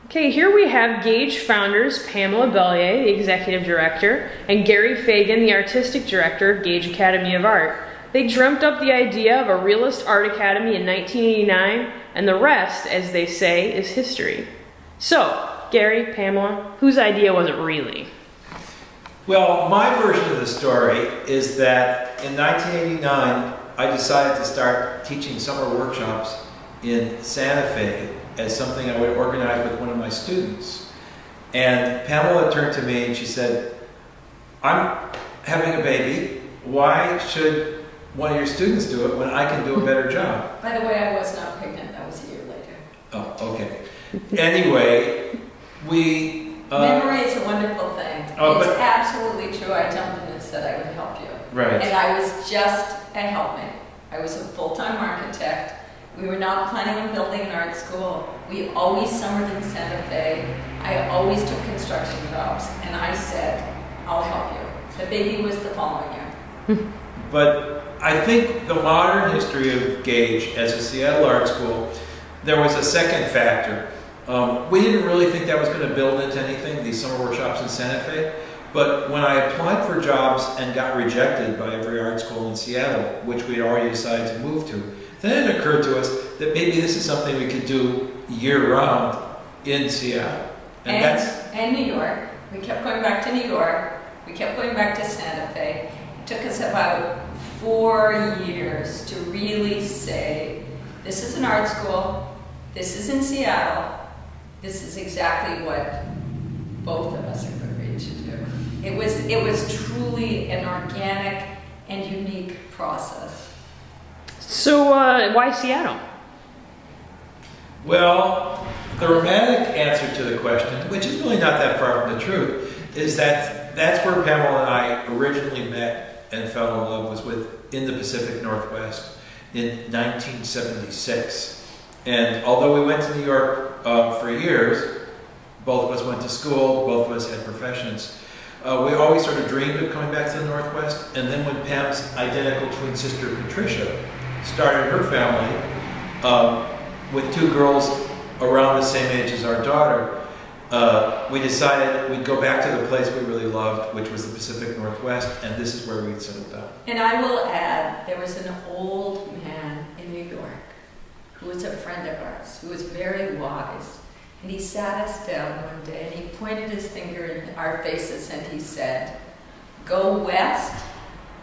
Okay, here we have Gage founders Pamela, Belyea, the executive director, and Gary Faigin, the artistic director of Gage Academy of Art. They dreamt up the idea of a realist art academy in 1989, and the rest, as they say, is history. So, Gary, Pamela, whose idea was it really? Well, my version of the story is that in 1989, I decided to start teaching summer workshops in Santa Fe as something I would organize with one of my students. And Pamela turned to me and she said, I'm having a baby. Why should one of your students do it when I can do a better job? By the way, I was not pregnant. That was a year later. Oh, okay. Anyway, we... memory is a wonderful thing. It's absolutely true. I jumped in and said I would help you. Right. And I was just a helpmate. I was a full-time architect. We were not planning on building an art school. We always summered in Santa Fe. I always took construction jobs. And I said, I'll help you. The baby was the following year. But I think the modern history of Gage as a Seattle art school, there was a second factor. We didn't really think that was going to build into anything, these summer workshops in Santa Fe. But when I applied for jobs and got rejected by every art school in Seattle, which we had already decided to move to, then it occurred to us that maybe this is something we could do year-round in Seattle. And New York. We kept going back to New York. We kept going back to Santa Fe. It took us about 4 years to really say, this is an art school, this is in Seattle, this is exactly what both of us have agreed to do. It was truly an organic and unique process. So, why Seattle? Well, the romantic answer to the question, which is really not that far from the truth, is that that's where Pamela and I originally met and fell in love, was in the Pacific Northwest in 1976. And although we went to New York for years, both of us went to school, both of us had professions, we always sort of dreamed of coming back to the Northwest. And then when Pam's identical twin sister, Patricia, started her family with 2 girls around the same age as our daughter, we decided we'd go back to the place we really loved, which was the Pacific Northwest, and this is where we'd settled down. And I will add, there was an old man in New York who was a friend of ours, who was very wise. And he sat us down one day and he pointed his finger in our faces and he said, go west.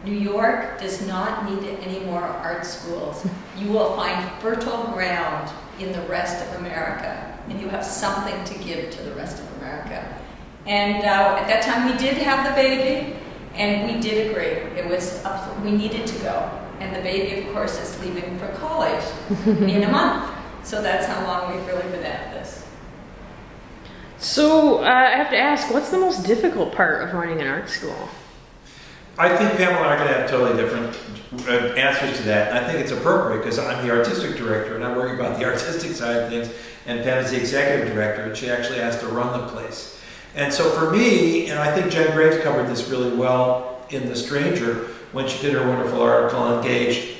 New York does not need any more art schools. You will find fertile ground in the rest of America, and you have something to give to the rest of America. And at that time we did have the baby, and we did agree. It was we needed to go. And the baby, of course, is leaving for college in a month. So that's how long we've really been at this. So I have to ask, what's the most difficult part of running an art school? I think Pamela and I are going to have totally different answers to that. I think it's appropriate because I'm the artistic director and I worry about the artistic side of things, and Pam is the executive director and she actually has to run the place. And so for me, and I think Jen Graves covered this really well in The Stranger when she did her wonderful article on Gage,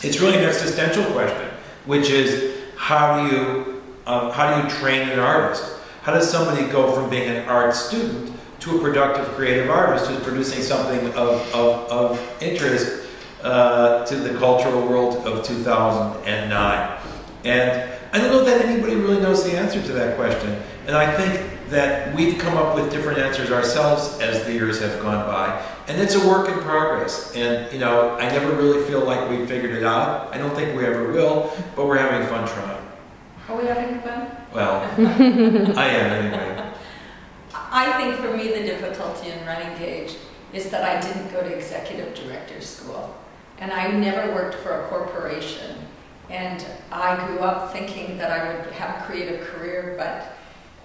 it's really an existential question, which is how do you train an artist? How does somebody go from being an art student to a productive creative artist who's producing something of interest to the cultural world of 2009? And I don't know that anybody really knows the answer to that question. And I think that we've come up with different answers ourselves as the years have gone by. And it's a work in progress. And, you know, I never really feel like we've figured it out. I don't think we ever will, but we're having fun trying. Are we having fun? Well, I am anyway. I think for me the difficulty in running Gage is that I didn't go to executive director school. And I never worked for a corporation. And I grew up thinking that I would have a creative career, but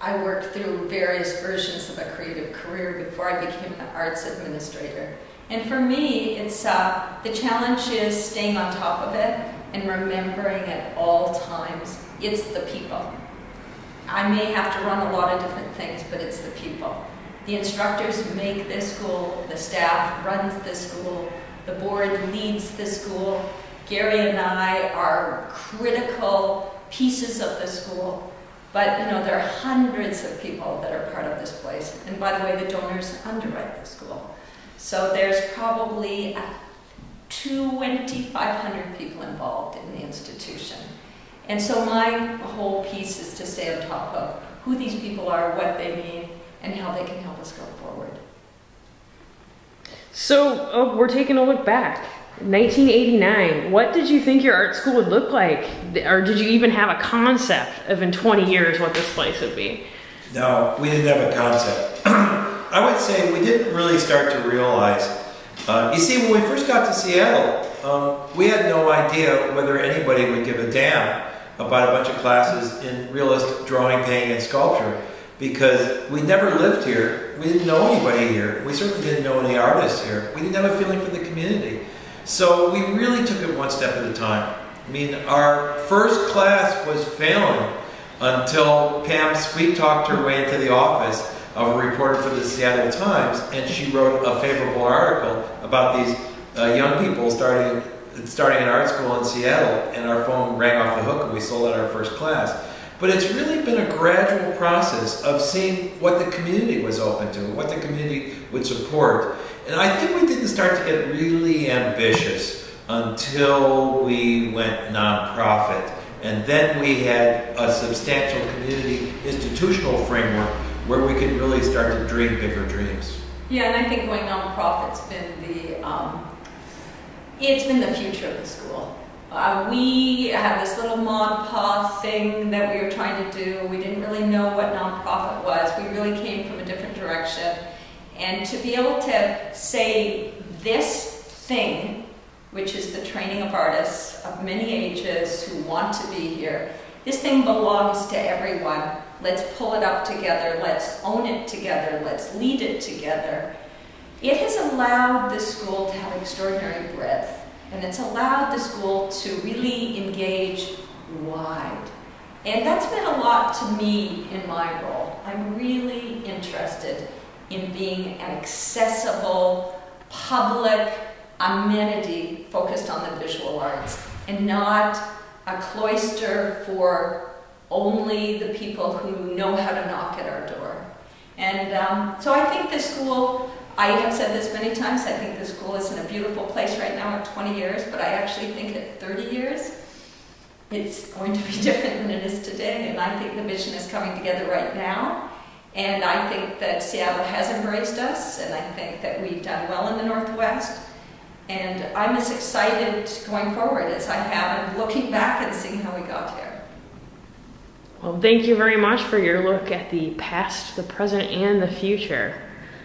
I worked through various versions of a creative career before I became an arts administrator. And for me, it's the challenge is staying on top of it and remembering at all times, it's the people. I may have to run a lot of different things, but it's the people. The instructors make this school, the staff runs this school, the board leads the school. Gary and I are critical pieces of the school. But you know, there are hundreds of people that are part of this place. And by the way, the donors underwrite the school. So there's probably 2,500 people involved in the institution. And so my whole piece is to stay on top of who these people are, what they mean, and how they can help us go forward. So we're taking a look back. 1989, what did you think your art school would look like? Or did you even have a concept of in 20 years what this place would be? No, we didn't have a concept. I would say we didn't really start to realize. You see, when we first got to Seattle, we had no idea whether anybody would give a damn about a bunch of classes in realist drawing, painting, and sculpture, because we never lived here. We didn't know anybody here. We certainly didn't know any artists here. We didn't have a feeling for the community. So we really took it one step at a time. I mean, our first class was failing until Pam sweet-talked her way into the office of a reporter for the Seattle Times, and she wrote a favorable article about these young people starting an art school in Seattle, and our phone rang off the hook and we sold out our first class. But it's really been a gradual process of seeing what the community was open to, what the community would support. And I think we didn't start to get really ambitious until we went nonprofit. And then we had a substantial community institutional framework where we could really start to dream bigger dreams. Yeah, and I think going nonprofit's been it's been the future of the school. We had this little Mod Pa thing that we were trying to do. We didn't really know what nonprofit was. We really came from a different direction. And to be able to say this thing, which is the training of artists of many ages who want to be here, this thing belongs to everyone. Let's pull it up together. Let's own it together. Let's lead it together. It has allowed the school to have extraordinary breadth. And it's allowed the school to really engage wide. And that's been a lot to me in my role. I'm really interested in being an accessible, public amenity focused on the visual arts, and not a cloister for only the people who know how to knock at our door. And so I think the school, I have said this many times, I think the school is in a beautiful place right now at 20 years, but I actually think at 30 years, it's going to be different than it is today. And I think the vision is coming together right now. And I think that Seattle has embraced us, and I think that we've done well in the Northwest. And I'm as excited going forward as I have in looking back and seeing how we got here. Well, thank you very much for your look at the past, the present, and the future.